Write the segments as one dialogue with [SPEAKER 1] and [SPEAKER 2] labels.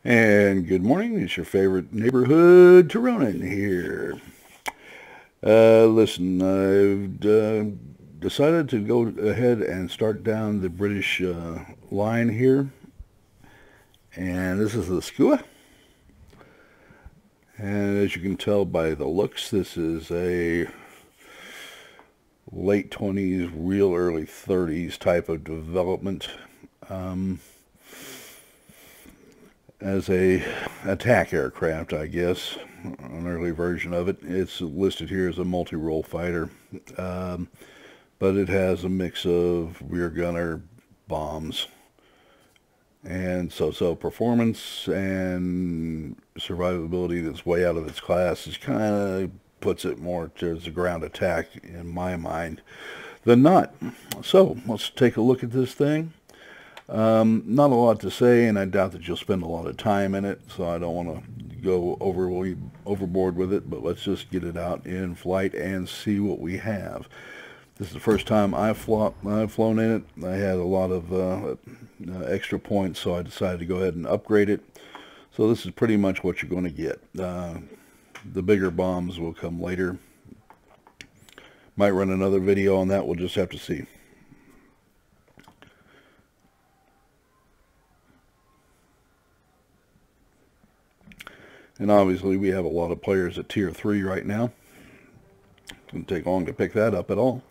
[SPEAKER 1] And good morning. It's your favorite neighborhood Tironan here. Listen, I've decided to go ahead and start down the British line here. And this is the Skua. And as you can tell by the looks, this is a late 20s, real early 30s type of development. As a attack aircraft, I guess, an early version of it. It's listed here as a multi-role fighter, but it has a mix of rear gunner, bombs, and so performance and survivability that's way out of its class is kind of puts it more towards a ground attack in my mind than not. So let's take a look at this thing. Not a lot to say, and I doubt that you'll spend a lot of time in it, so I don't want to go overboard with it, but let's just get it out in flight and see what we have. This is the first time I've flown in it. I had a lot of extra points, so I decided to go ahead and upgrade it. So this is pretty much what you're going to get. The bigger bombs will come later. Might run another video on that. We'll just have to see. And obviously we have a lot of players at tier 3 right now. It doesn't take long to pick that up at all.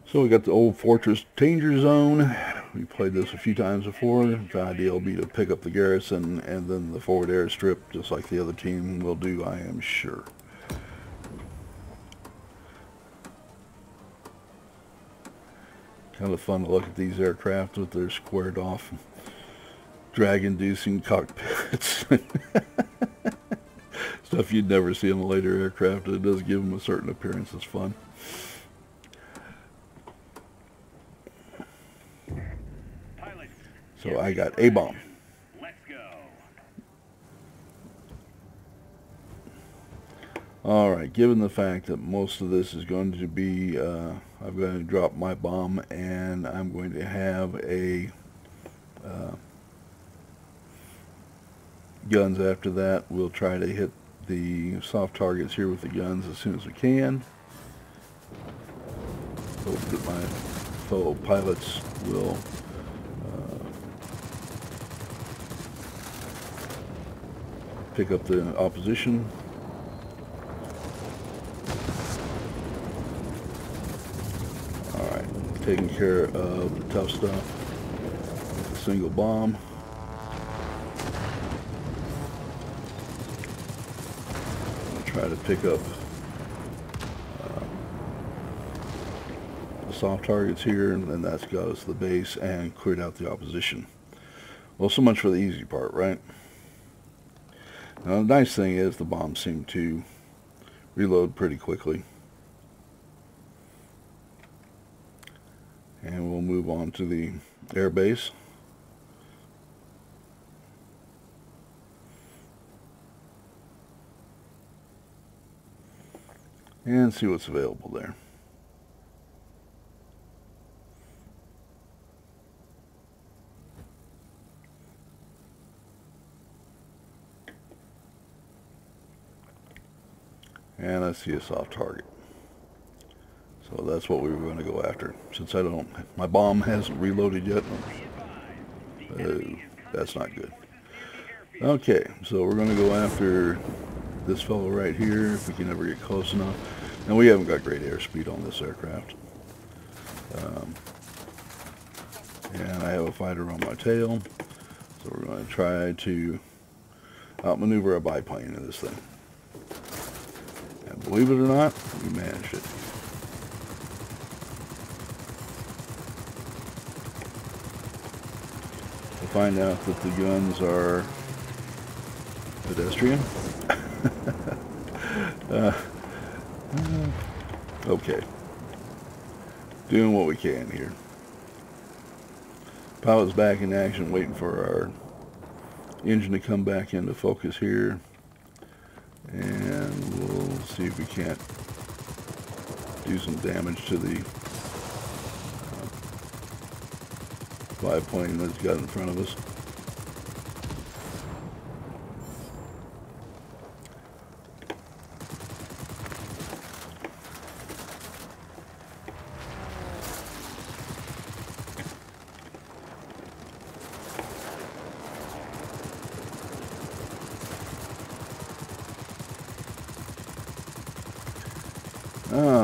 [SPEAKER 1] So we got the old Fortress Danger Zone. We played this a few times before. The idea will be to pick up the garrison and then the forward airstrip, just like the other team will do, I am sure. Kind of fun to look at these aircraft with their squared off, drag-inducing cockpits. Stuff you'd never see on a later aircraft. It does give them a certain appearance. It's fun. So I got a bomb. Alright, given the fact that most of this is going to be, I'm going to drop my bomb and I'm going to have a guns after that. We'll try to hit the soft targets here with the guns as soon as we can. Hope that my fellow pilots will pick up the opposition. Alright, taking care of the tough stuff with a single bomb. I'll try to pick up the soft targets here, and then that's got us the base and cleared out the opposition. Well, so much for the easy part, right? Now, the nice thing is the bombs seem to reload pretty quickly. And we'll move on to the air base. And see what's available there. And I see a soft target. So that's what we were going to go after. Since my bomb hasn't reloaded yet. That's not good. Okay, so we're going to go after this fellow right here, if we can ever get close enough. And we haven't got great airspeed on this aircraft. And I have a fighter on my tail. So we're going to try to outmaneuver a biplane in this thing. And believe it or not, we managed it. To find out that the guns are pedestrian. Okay. Doing what we can here. Pilot's back in action, waiting for our engine to come back into focus here. And we'll see if we can't do some damage to the spy plane that's got in front of us.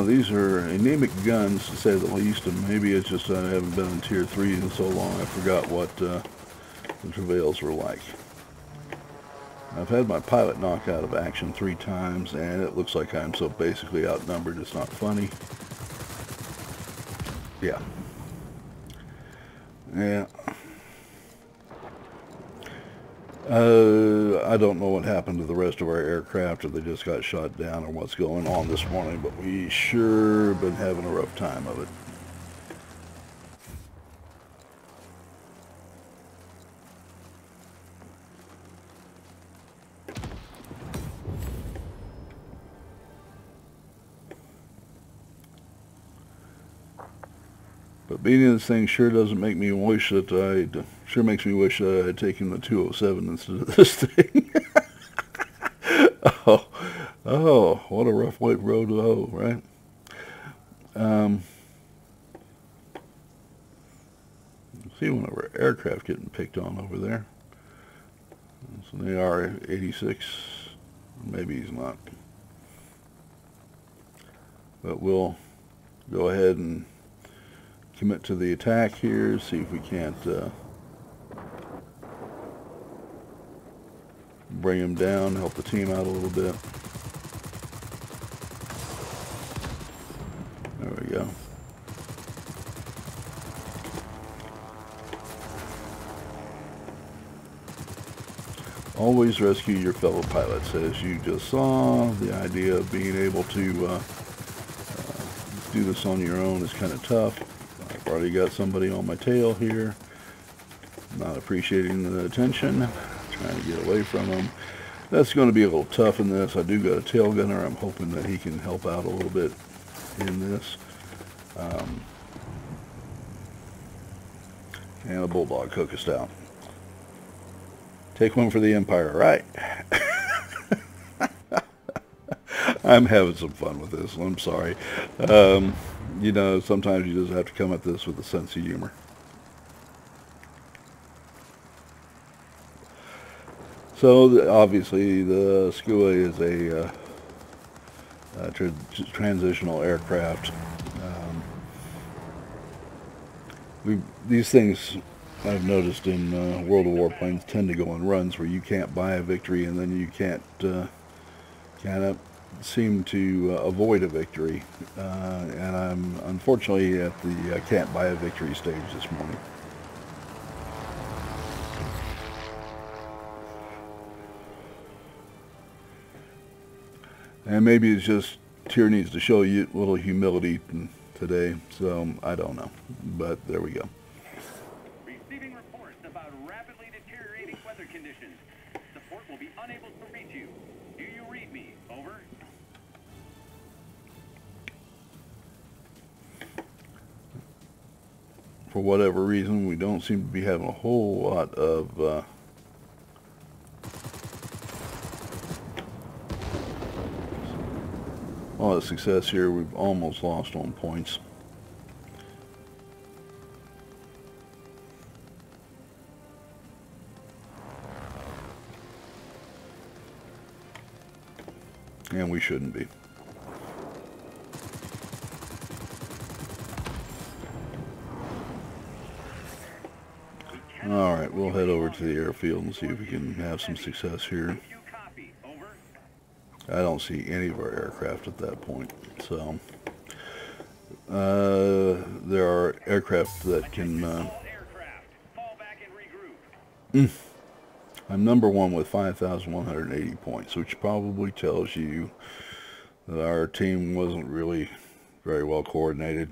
[SPEAKER 1] These are anemic guns, to say the least, and maybe it's just I haven't been in Tier 3 in so long I forgot what the travails were like. I've had my pilot knocked out of action 3 times, and it looks like I'm so basically outnumbered it's not funny. Yeah. Yeah. I don't know what happened to the rest of our aircraft, if they just got shot down or what's going on this morning, but we sure been having a rough time of it. But beating this thing sure doesn't make me wish that sure makes me wish that I had taken the 207 instead of this thing. Oh, what a rough road to hoe, right? See one of our aircraft getting picked on over there. So they are 86. Maybe he's not. But we'll go ahead and commit to the attack here, see if we can't bring him down, help the team out a little bit. There we go. Always rescue your fellow pilots. As you just saw, the idea of being able to do this on your own is kind of tough. I've already got somebody on my tail here, not appreciating the attention, trying to get away from them. That's going to be a little tough in this. I do got a tail gunner. I'm hoping that he can help out a little bit in this. And a bulldog cook us down. Take one for the Empire, right? I'm having some fun with this. I'm sorry. You know, sometimes you just have to come at this with a sense of humor. So obviously the Skua is a transitional aircraft. These things I've noticed in World of Warplanes tend to go in runs where you can't buy a victory, and then you can't kind of seem to avoid a victory. And I'm unfortunately at the can't buy a victory stage this morning. And maybe it's just Tyr needs to show you a little humility today, so I don't know. But there we go.
[SPEAKER 2] Receiving reports about rapidly deteriorating weather conditions. Support will be unable to reach you. Do you read me? Over.
[SPEAKER 1] For whatever reason, we don't seem to be having a whole lot of success here. We've almost lost on points. And we shouldn't be. Alright, we'll head over to the airfield and see if we can have some success here. I don't see any of our aircraft at that point, so there are aircraft that can I'm number one with 5,180 points, which probably tells you that our team wasn't really very well coordinated.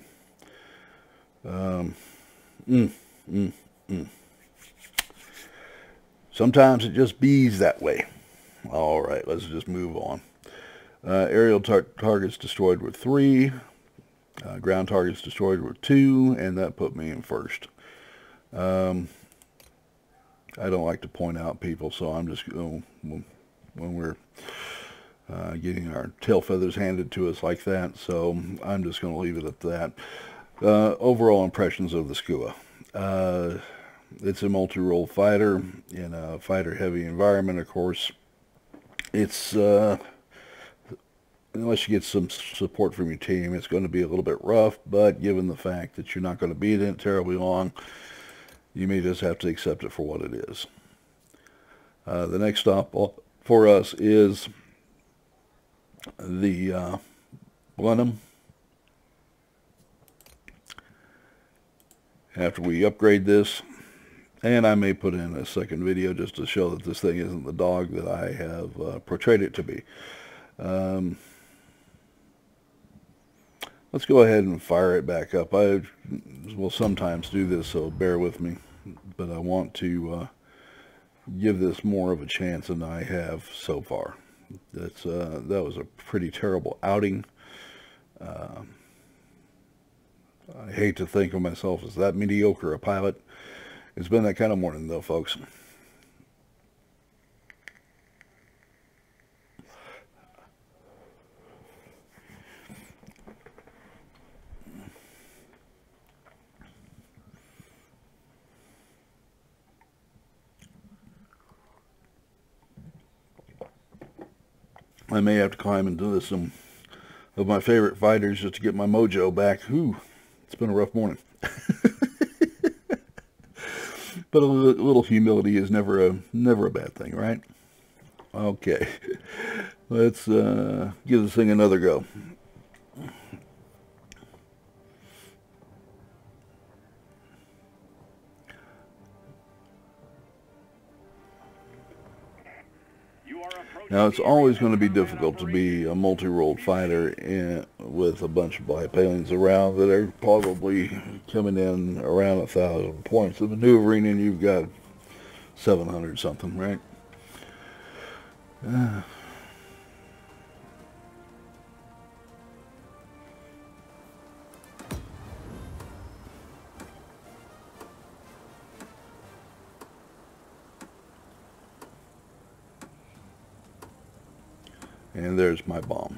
[SPEAKER 1] Sometimes it just bees that way. Alright, let's just move on. Aerial targets destroyed were 3. Ground targets destroyed were 2, and that put me in first. Um, I don't like to point out people, so I'm just when we're getting our tail feathers handed to us like that, so I'm just going to leave it at that. Overall impressions of the Skua. It's a multi-role fighter in a fighter-heavy environment, of course. It's unless you get some support from your team, it's going to be a little bit rough, but given the fact that you're not going to be in it terribly long, you may just have to accept it for what it is. The next stop for us is the Blenheim. After we upgrade this, and I may put in a second video just to show that this thing isn't the dog that I have portrayed it to be. Let's go ahead and fire it back up. I will sometimes do this, so bear with me. But I want to give this more of a chance than I have so far. That was a pretty terrible outing. I hate to think of myself as that mediocre a pilot. It's been that kind of morning, though, folks. I may have to climb into some of my favorite fighters just to get my mojo back. Ooh, it's been a rough morning. But a little humility is never a bad thing, right? Okay, let's give this thing another go. Now, it's always going to be difficult to be a multi-role fighter with a bunch of biplanes around that are probably coming in around 1,000 points of maneuvering, and you've got 700 something, right? And there's my bomb.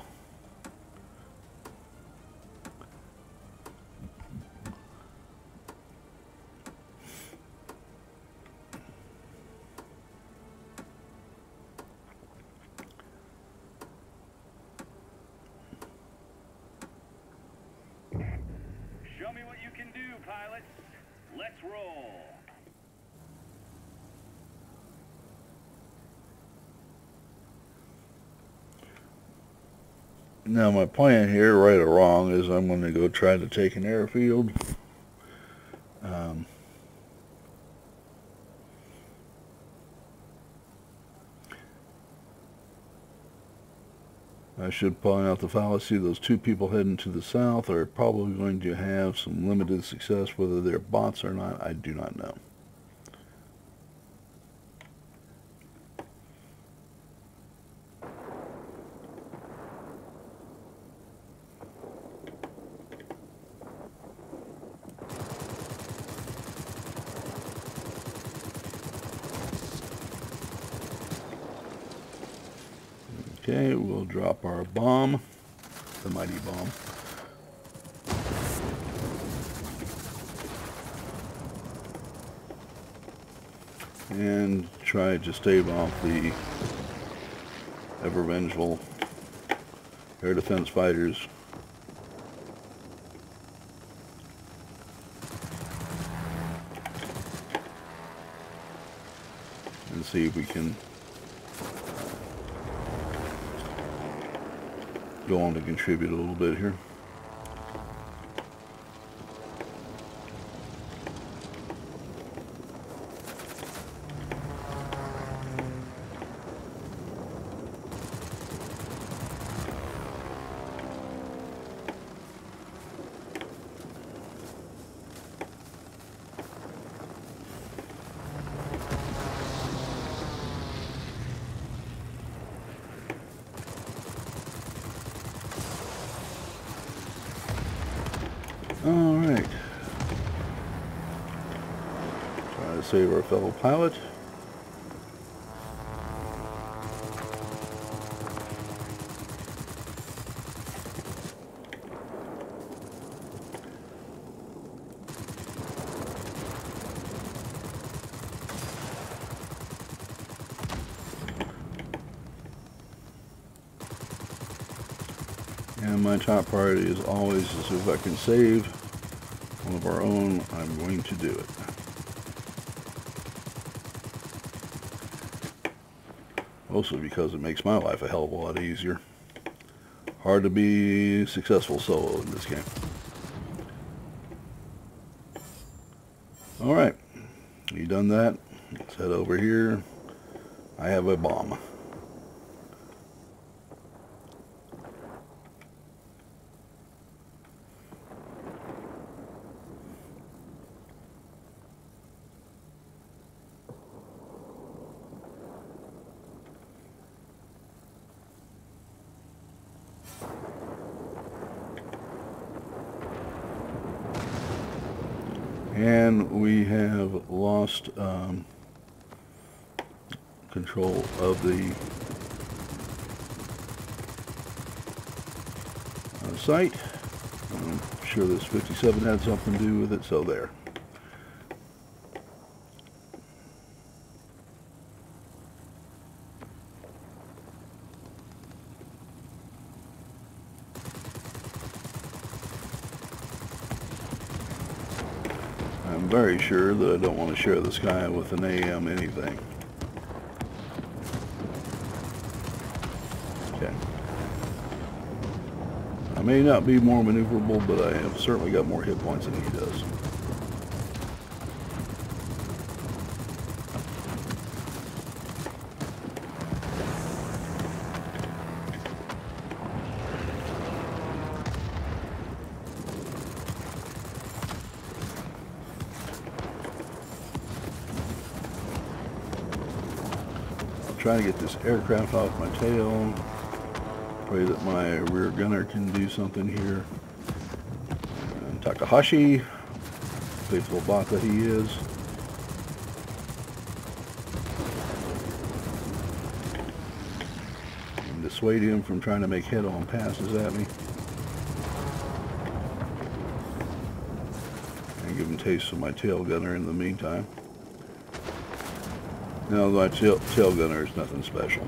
[SPEAKER 2] Show me what you can do, pilots. Let's roll.
[SPEAKER 1] Now, my plan here, right or wrong, is I'm going to go try to take an airfield. I should point out the fallacy. Those two people heading to the south are probably going to have some limited success. Whether they're bots or not, I do not know. Okay, we'll drop our bomb, the mighty bomb. And try to stave off the ever vengeful air defense fighters. And see if we can go on to contribute a little bit here. All right. to save our fellow pilot. And my top priority is always is if I can save one of our own, I'm going to do it. Mostly because it makes my life a hell of a lot easier. Hard to be successful solo in this game. Alright, you done that? Let's head over here. I have a bomb. And we have lost control of the site. I'm sure this 57 had something to do with it, so there. I'm very sure that I don't want to share the sky with an AM anything. Okay. I may not be more maneuverable, but I have certainly got more hit points than he does. Trying to get this aircraft off my tail. Pray that my rear gunner can do something here. And Takahashi, faithful bot that he is. And dissuade him from trying to make head-on passes at me. And give him taste of my tail gunner in the meantime. No, my tail gunner is nothing special.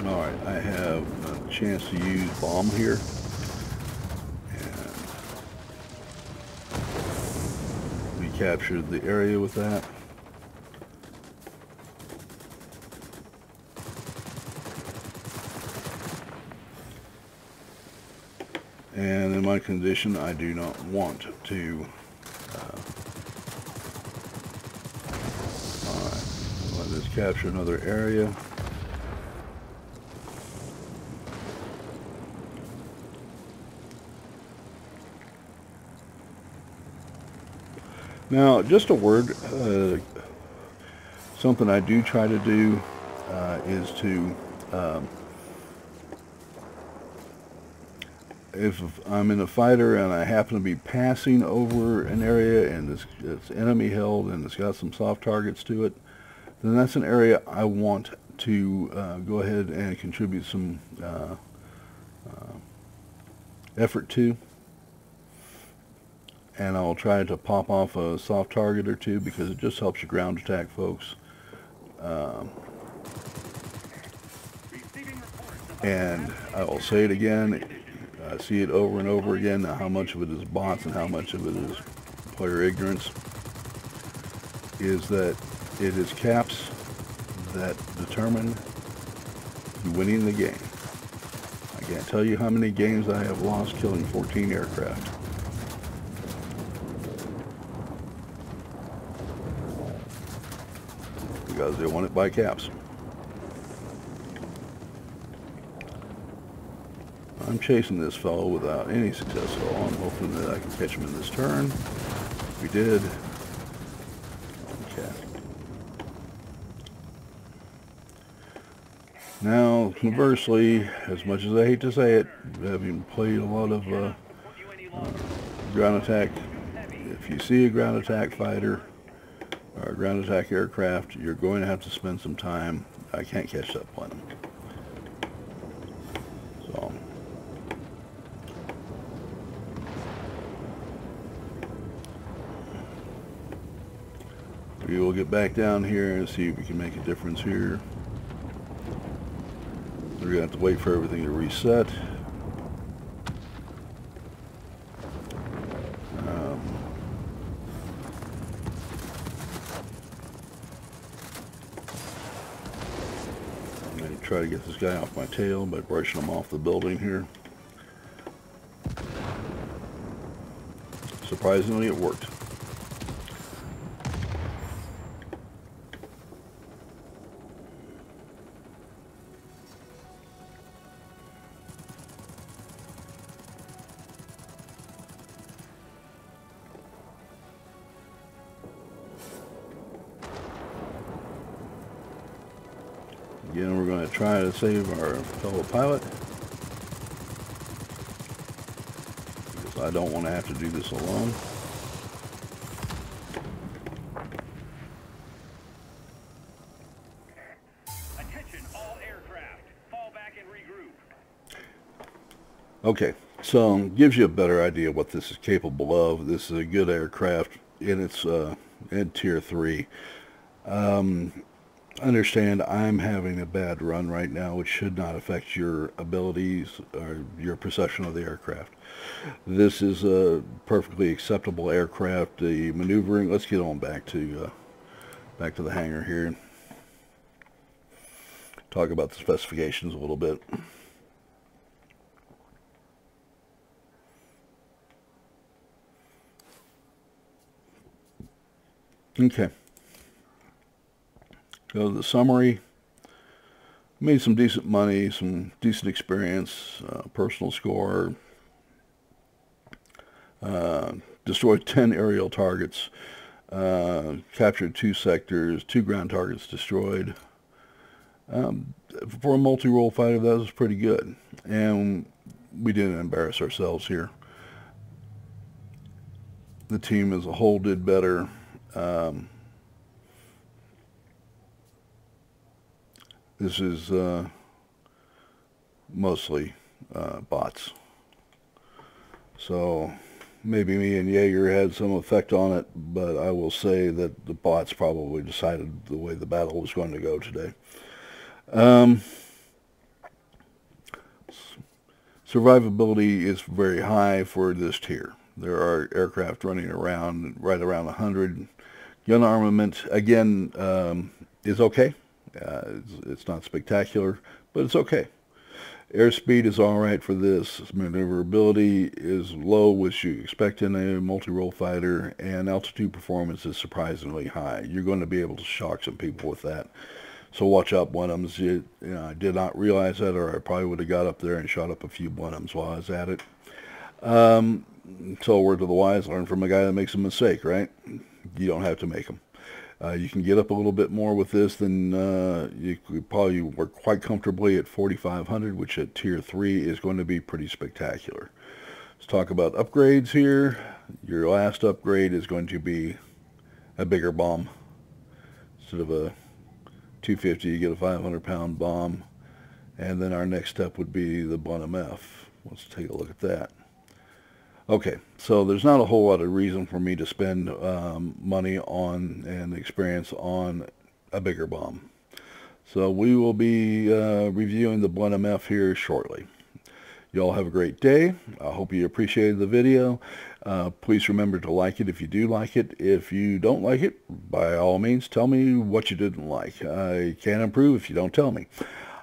[SPEAKER 1] Alright, I have a chance to use bomb here. And we captured the area with that. And in my condition, I do not want to. Alright, let's capture another area. Now, just a word, something I do try to do is to if I'm in a fighter and I happen to be passing over an area and it's enemy held and it's got some soft targets to it, then that's an area I want to go ahead and contribute some effort to. And I'll try to pop off a soft target or two because it just helps you ground attack folks. And I will say it again, I see it over and over again, how much of it is bots and how much of it is player ignorance, is that it is caps that determine you winning the game. I can't tell you how many games I have lost killing 14 aircraft. Because they won it by caps. I'm chasing this fellow without any success at all. I'm hoping that I can catch him in this turn. We did. Okay. Now, conversely, as much as I hate to say it, having played a lot of ground attack, if you see a ground attack fighter or a ground attack aircraft, you're going to have to spend some time. I can't catch that one. So, we will get back down here and see if we can make a difference here. We're going to have to wait for everything to reset. I'm going to try to get this guy off my tail by brushing him off the building here. Surprisingly, it worked. Again, we're going to try to save our fellow pilot, because I don't want to have to do this alone.
[SPEAKER 2] Attention all aircraft. Fall back and regroup.
[SPEAKER 1] Okay, so gives you a better idea what this is capable of. This is a good aircraft in its in Tier 3. Understand I'm having a bad run right now, which should not affect your abilities or your perception of the aircraft. This is a perfectly acceptable aircraft. The maneuvering, let's get on back to the hangar here and talk about the specifications a little bit. Okay. So the summary, made some decent money, some decent experience, personal score, destroyed 10 aerial targets, captured 2 sectors, 2 ground targets destroyed. For a multi-role fighter, that was pretty good. And we didn't embarrass ourselves here. The team as a whole did better. This is mostly bots. So maybe me and Jaeger had some effect on it, but I will say that the bots probably decided the way the battle was going to go today. Survivability is very high for this tier. There are aircraft running around right around 100. Gun armament, again, is okay. It's not spectacular, but it's okay. Airspeed is alright for this. Maneuverability is low, which you expect in a multi-role fighter, and altitude performance is surprisingly high. You're going to be able to shock some people with that. So watch out, Blenheims. I did not realize that, or I probably would have got up there and shot up a few Blenheims while I was at it. So word to the wise, learn from a guy that makes a mistake, right? You don't have to make them. You can get up a little bit more with this than you could probably work quite comfortably at 4,500, which at Tier 3 is going to be pretty spectacular. Let's talk about upgrades here. Your last upgrade is going to be a bigger bomb. Instead of a 250, you get a 500-pound bomb. And then our next step would be the Blenheim F. Let's take a look at that. Okay, so there's not a whole lot of reason for me to spend money on and experience on a bigger bomb. So we will be reviewing the Blenheim F here shortly. You all have a great day. I hope you appreciated the video. Please remember to like it if you do like it. If you don't like it, by all means, tell me what you didn't like. I can't improve if you don't tell me.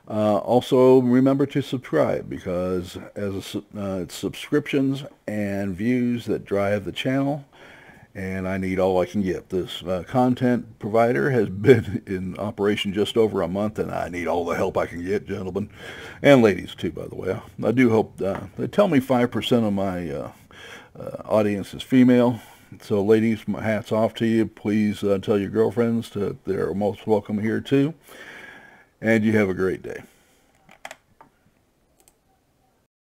[SPEAKER 1] Also, remember to subscribe, because it's subscriptions and views that drive the channel, and I need all I can get. This content provider has been in operation just over a month, and I need all the help I can get, gentlemen, and ladies too, by the way. I do hope, they tell me 5% of my audience is female, so ladies, my hat's off to you. Please tell your girlfriends that they're most welcome here too. And you have a great day.